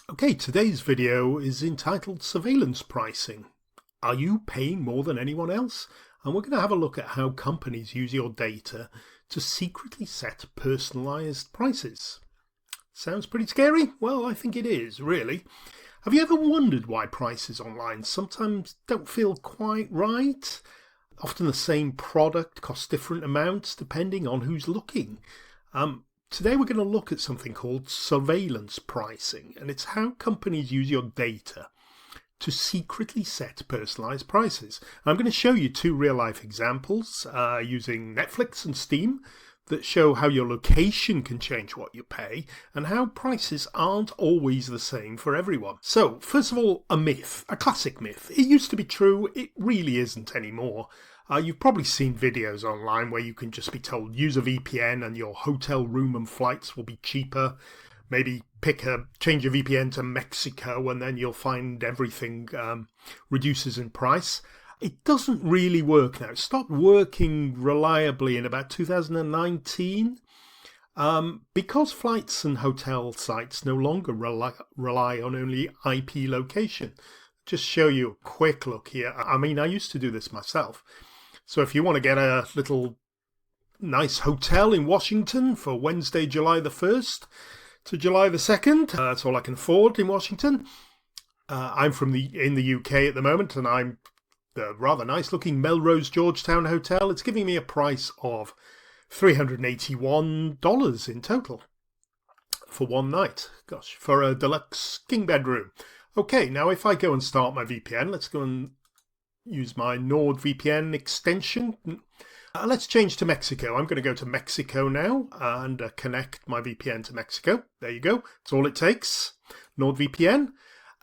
Okay, today's video is entitled Surveillance Pricing. Are you paying more than anyone else? And we're going to have a look at how companies use your data to secretly set personalized prices. Sounds pretty scary? Well, I think it is, really. Have you ever wondered why prices online sometimes don't feel quite right? Often the same product costs different amounts depending on who's looking. Today we're going to look at something called surveillance pricing, and it's how companies use your data to secretly set personalized prices. I'm going to show you two real-life examples using Netflix and Steam that show how your location can change what you pay and how prices aren't always the same for everyone. So, first of all, a myth, a classic myth. It used to be true, it really isn't anymore. You've probably seen videos online where you can just be told use a VPN and your hotel room and flights will be cheaper. Maybe change your VPN to Mexico and then you'll find everything reduces in price. It doesn't really work now. It stopped working reliably in about 2019 because flights and hotel sites no longer rely on only IP location. Just show you a quick look here. I mean, I used to do this myself. So if you want to get a little nice hotel in Washington for Wednesday, July the 1st to July the 2nd, that's all I can afford in Washington. I'm in the UK at the moment, and I'm the rather nice looking Melrose Georgetown Hotel. It's giving me a price of $381 in total for one night. Gosh, for a deluxe king bedroom. Okay, now if I go and start my VPN, let's go and use my NordVPN extension. Let's change to Mexico. I'm going to go to Mexico now and connect my VPN to Mexico. There you go. That's all it takes. NordVPN.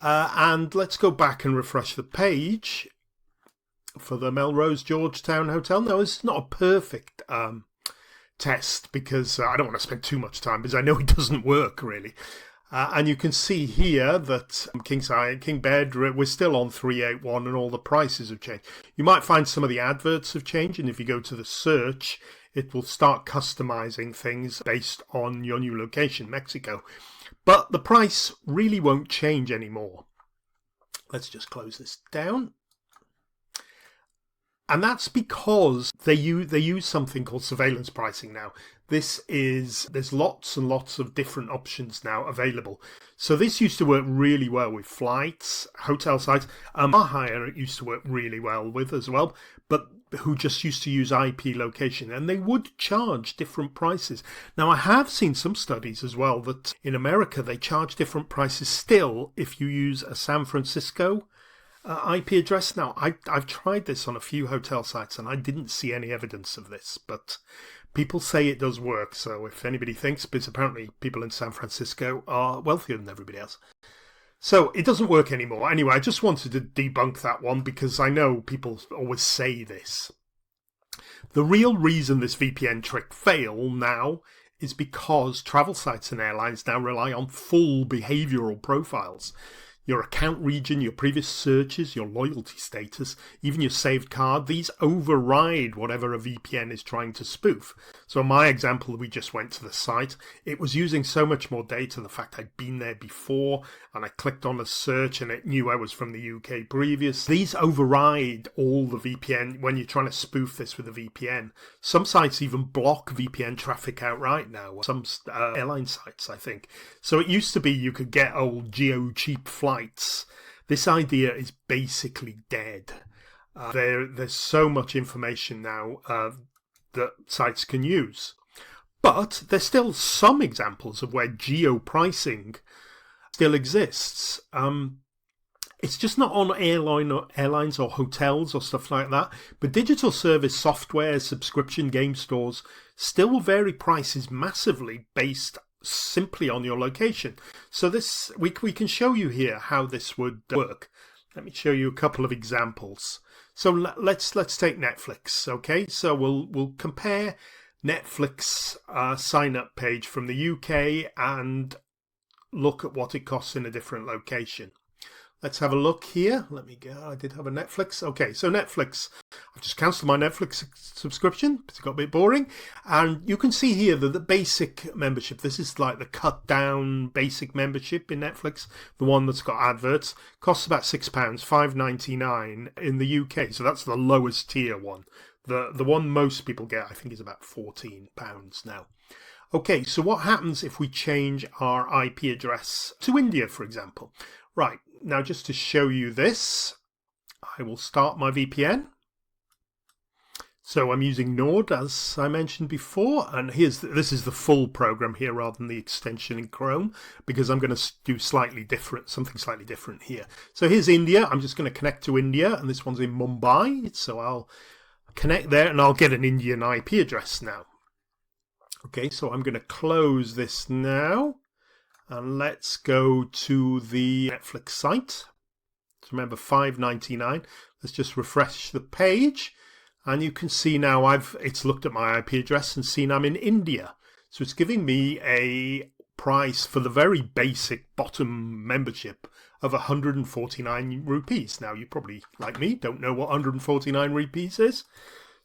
And let's go back and refresh the page for the Melrose Georgetown Hotel. Now, it's not a perfect test because I don't want to spend too much time because I know it doesn't work really. And you can see here that king bed, we're still on 381 and all the prices have changed. You might find some of the adverts have changed, and if you go to the search, it will start customizing things based on your new location, Mexico. But the price really won't change anymore. Let's just close this down. And that's because they use something called surveillance pricing now. There's lots and lots of different options now available. So this used to work really well with flights, hotel sites. Car hire it used to work really well with as well, but who just used to use IP location, and they would charge different prices. Now I have seen some studies as well that in America they charge different prices still if you use a San Francisco IP address. Now, I've tried this on a few hotel sites and I didn't see any evidence of this, but people say it does work. So if anybody thinks, because apparently people in San Francisco are wealthier than everybody else. So it doesn't work anymore. Anyway, I just wanted to debunk that one because I know people always say this. The real reason this VPN trick failed now is because travel sites and airlines now rely on full behavioral profiles. Your account region, your previous searches, your loyalty status, even your saved card, these override whatever a VPN is trying to spoof. So in my example, we just went to the site. It was using so much more data, the fact I'd been there before, and I clicked on a search and it knew I was from the UK previous. These override all the VPN when you're trying to spoof this with a VPN. Some sites even block VPN traffic outright now. Some airline sites, I think. So it used to be you could get old geo-cheap flights. This idea is basically dead. There's so much information now that sites can use. But there's still some examples of where geo-pricing still exists. It's just not on airlines or hotels or stuff like that. But digital service software, subscription game stores still vary prices massively based simply on your location. So this we can show you here how this would work. Let me show you a couple of examples. So let's take Netflix. Okay, so we'll compare Netflix sign up page from the UK and look at what it costs in a different location. Let's have a look here. Let me go. I did have a Netflix. Okay, so Netflix. I've just cancelled my Netflix subscription because it got a bit boring. And you can see here that the basic membership, this is like the cut down basic membership in Netflix, the one that's got adverts, costs about £6, $5.99 in the UK. So that's the lowest tier one. The one most people get, I think, is about £14 now. Okay, so what happens if we change our IP address to India, for example? Right, now just to show you this, I will start my VPN. So I'm using Nord, as I mentioned before, and this is the full program here rather than the extension in Chrome, because I'm going to do something slightly different here. So here's India. I'm just going to connect to India, and this one's in Mumbai. So I'll connect there, and I'll get an Indian IP address now. Okay, so I'm going to close this now, and let's go to the Netflix site. So remember, $5.99. Let's just refresh the page, and you can see now it's looked at my IP address and seen I'm in India. So it's giving me a price for the very basic bottom membership of 149 rupees. Now, you probably, like me, don't know what 149 rupees is.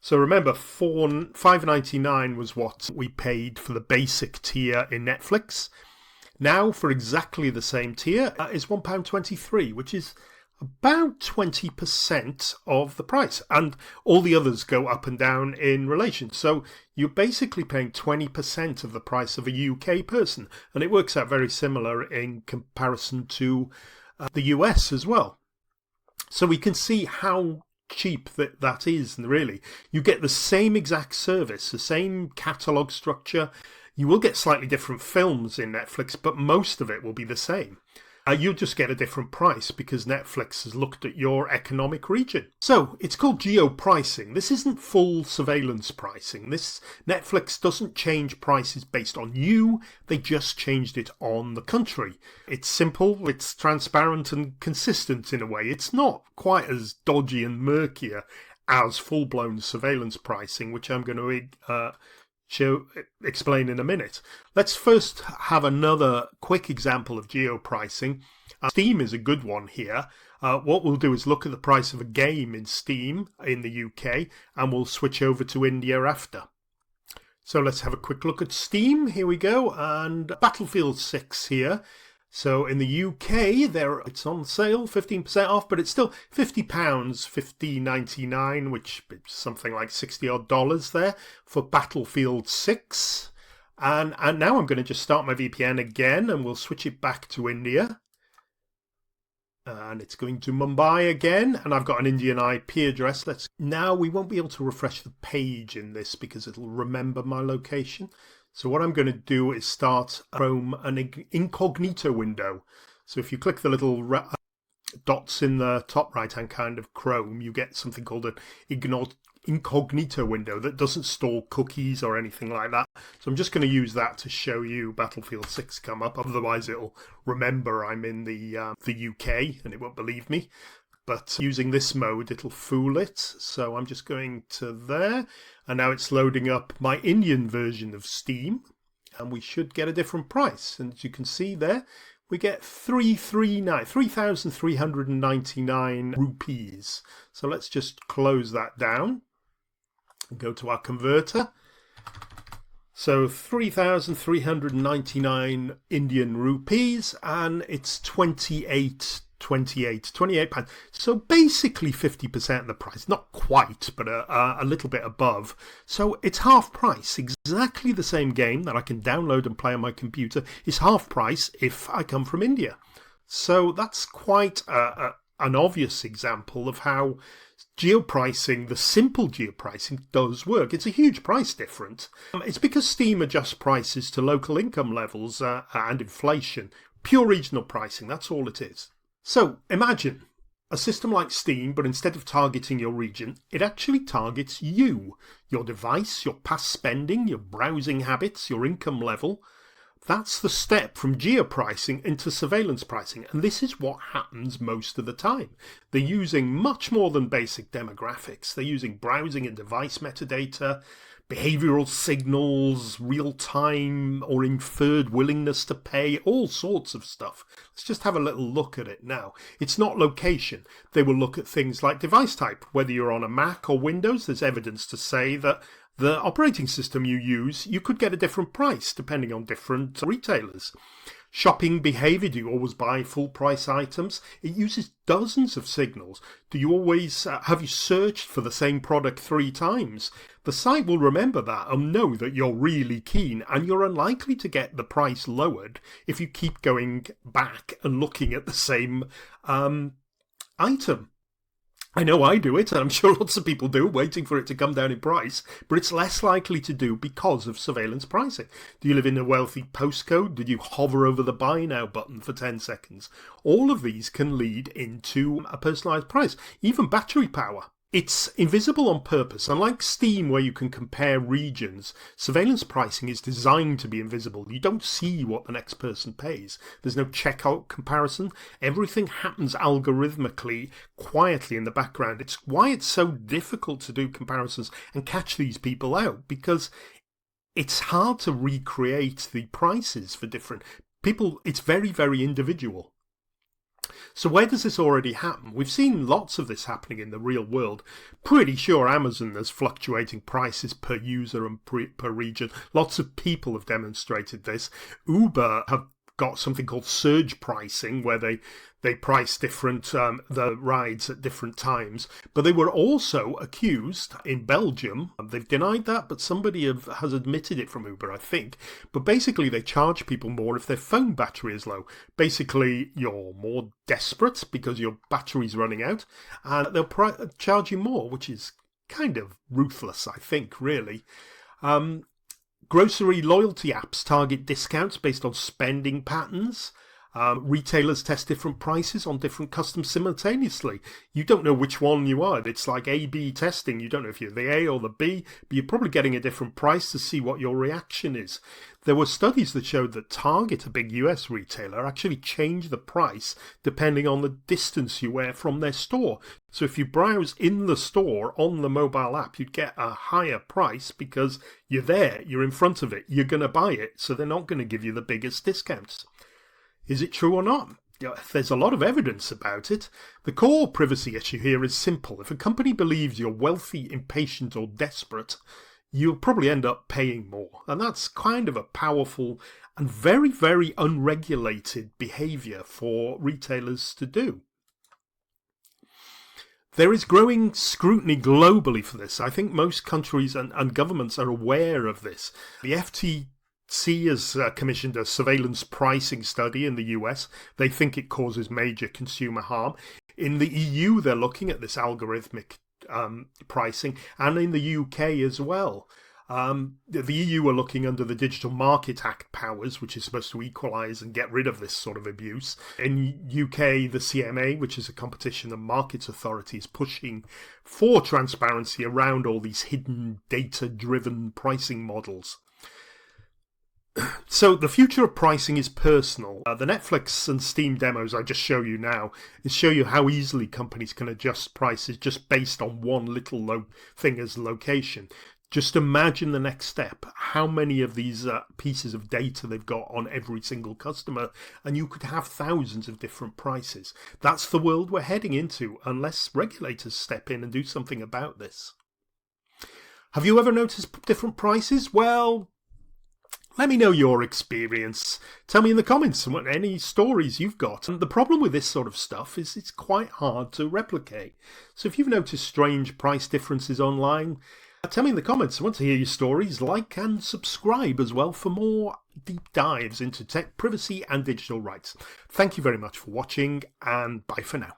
So remember, $5.99 was what we paid for the basic tier in Netflix. Now, for exactly the same tier, is £1.23, which is about 20% of the price. And all the others go up and down in relation. So you're basically paying 20% of the price of a UK person. And it works out very similar in comparison to the US as well. So we can see how cheap that is, and really you get the same exact service, the same catalogue structure. You will get slightly different films in Netflix, but most of it will be the same. You'll just get a different price because Netflix has looked at your economic region. So it's called geo-pricing. This isn't full surveillance pricing. Netflix doesn't change prices based on you. They just changed it on the country. It's simple, it's transparent and consistent in a way. It's not quite as dodgy and murkier as full-blown surveillance pricing, which I'm going to explain in a minute. Let's first have another quick example of geo-pricing. Steam is a good one here. What we'll do is look at the price of a game in Steam in the UK, and we'll switch over to India after. So let's have a quick look at Steam. Here we go, and Battlefield 6 here. So in the UK, it's on sale, 15% off, but it's still £50, $50.99, which is something like $60 there for Battlefield 6. And now I'm going to just start my VPN again, and we'll switch it back to India. And it's going to Mumbai again, and I've got an Indian IP address. Now we won't be able to refresh the page in this because it'll remember my location. So what I'm going to do is start Chrome an incognito window. So if you click the little dots in the top right-hand kind of Chrome, you get something called an incognito window that doesn't store cookies or anything like that. So I'm just going to use that to show you Battlefield 6 come up. Otherwise, it'll remember I'm in the UK and it won't believe me. But using this mode, it'll fool it. So I'm just going to there. And now it's loading up my Indian version of Steam. And we should get a different price. And as you can see there, we get 3,399 rupees. So let's just close that down and go to our converter. So 3,399 Indian rupees, and it's 28 pounds. So basically 50% of the price, not quite, but a little bit above. So it's half price. Exactly the same game that I can download and play on my computer is half price if I come from India. So that's quite an obvious example of how geo-pricing, the simple geo-pricing, does work. It's a huge price difference. It's because Steam adjusts prices to local income levels and inflation. Pure regional pricing, that's all it is. So imagine a system like Steam, but instead of targeting your region, it actually targets you, your device, your past spending, your browsing habits, your income level. That's the step from geo-pricing into surveillance pricing, and this is what happens most of the time. They're using much more than basic demographics. They're using browsing and device metadata, behavioural signals, real-time or inferred willingness to pay, all sorts of stuff. Let's just have a little look at it now. It's not location. They will look at things like device type. Whether you're on a Mac or Windows, there's evidence to say that the operating system you use, you could get a different price depending on different retailers. Shopping behaviour, do you always buy full price items? It uses dozens of signals. Do you always, have you searched for the same product 3 times? The site will remember that and know that you're really keen, and you're unlikely to get the price lowered if you keep going back and looking at the same item. I know I do it, and I'm sure lots of people do, waiting for it to come down in price, but it's less likely to do because of surveillance pricing. Do you live in a wealthy postcode? Did you hover over the buy now button for 10 seconds? All of these can lead into a personalised price, even battery power. It's invisible on purpose. Unlike Steam, where you can compare regions, surveillance pricing is designed to be invisible. You don't see what the next person pays. There's no checkout comparison. Everything happens algorithmically, quietly in the background. It's why it's so difficult to do comparisons and catch these people out, because it's hard to recreate the prices for different people. It's very, very individual. So where does this already happen? We've seen lots of this happening in the real world. Pretty sure Amazon has fluctuating prices per user and per region. Lots of people have demonstrated this. Uber have got something called surge pricing, where they price different the rides at different times. But they were also accused in Belgium. They've denied that, but somebody has admitted it from Uber, I think. But basically, they charge people more if their phone battery is low. Basically, you're more desperate because your battery's running out, and they'll charge you more, which is kind of ruthless, I think, really. Grocery loyalty apps target discounts based on spending patterns. Retailers test different prices on different customers simultaneously. You don't know which one you are. It's like A/B testing. You don't know if you're the A or the B, but you're probably getting a different price to see what your reaction is. There were studies that showed that Target, a big US retailer, actually changed the price depending on the distance you were from their store. So if you browse in the store on the mobile app, you'd get a higher price because you're there, you're in front of it, you're going to buy it, so they're not going to give you the biggest discounts. Is it true or not? There's a lot of evidence about it. The core privacy issue here is simple. If a company believes you're wealthy, impatient, or desperate, you'll probably end up paying more. And that's kind of a powerful and very, very unregulated behaviour for retailers to do. There is growing scrutiny globally for this. I think most countries and governments are aware of this. The FTC has commissioned a surveillance pricing study in the US. They think it causes major consumer harm. In the EU, they're looking at this algorithmic pricing, and in the UK as well. The EU are looking under the Digital Market Act powers, which is supposed to equalise and get rid of this sort of abuse. In UK, the CMA, which is a competition and markets authority, is pushing for transparency around all these hidden data-driven pricing models. So the future of pricing is personal. The Netflix and Steam demos I just show you now is show you how easily companies can adjust prices just based on one little thing as location. Just imagine the next step, how many of these pieces of data they've got on every single customer, and you could have thousands of different prices. That's the world we're heading into, unless regulators step in and do something about this. Have you ever noticed different prices? Well, let me know your experience. Tell me in the comments any stories you've got. And the problem with this sort of stuff is it's quite hard to replicate. So if you've noticed strange price differences online, tell me in the comments. I want to hear your stories. Like and subscribe as well for more deep dives into tech, privacy and digital rights. Thank you very much for watching, and bye for now.